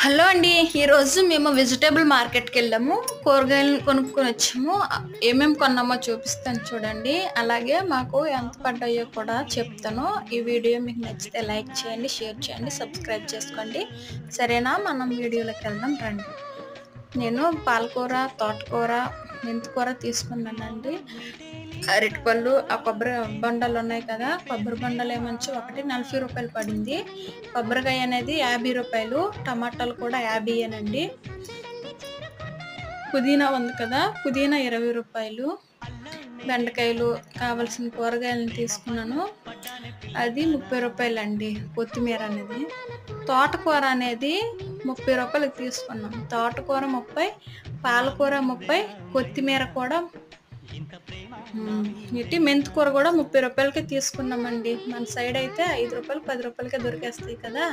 Hello అండి. ఈరోజు మేము వెజిటేబుల్ మార్కెట్‌కి వెళ్ళాము. కూరగాయలను కొనుక్కొని వచ్చాము. ఏమేమి కొన్నామో చూపిస్తాను చూడండి. అలాగే మాకు ఎంత పడ్డాయో కూడా చెప్తాను. ఈ వీడియో మీకు నచ్చితే లైక్ చేయండి, షేర్ చేయండి, సబ్స్క్రైబ్ చేసుకోండి. సరేనా? మనం వీడియోలోకి వెళ్దాం రండి. నేను పాలకూర, తోటకూర, మెంతికూర తీసుకున్నానండి. అరటిపళ్ళు, ఆ కొబ్బరి బొండాలు ఉన్నాయి కదా, కొబ్బరి బొండాలు ఏమొచ్చి ఒకటి 40 రూపాయలు పడింది. కొబ్బరికాయ అనేది 50 రూపాయలు, టమాటాలు కూడా 50 పుదీనా ఉంది కదా, పుదీనా 20 రూపాయలు. బెండకాయలు కావాల్సిన కూరగాయలను తీసుకున్నాను, అది 30 రూపాయలండి. కొత్తిమీర అనేది, తోటకూర అనేది 30 రూపాయలకి తీసుకున్నాం. తోటకూర 30, పాలకూర 30, కొత్తిమీర కూడా మెంతికూర కూడా 30 రూపాయలకి తీసుకున్నామండి. మన సైడ్ అయితే 5 రూపాయలు 10 రూపాయలకే దొరికేస్తాయి కదా.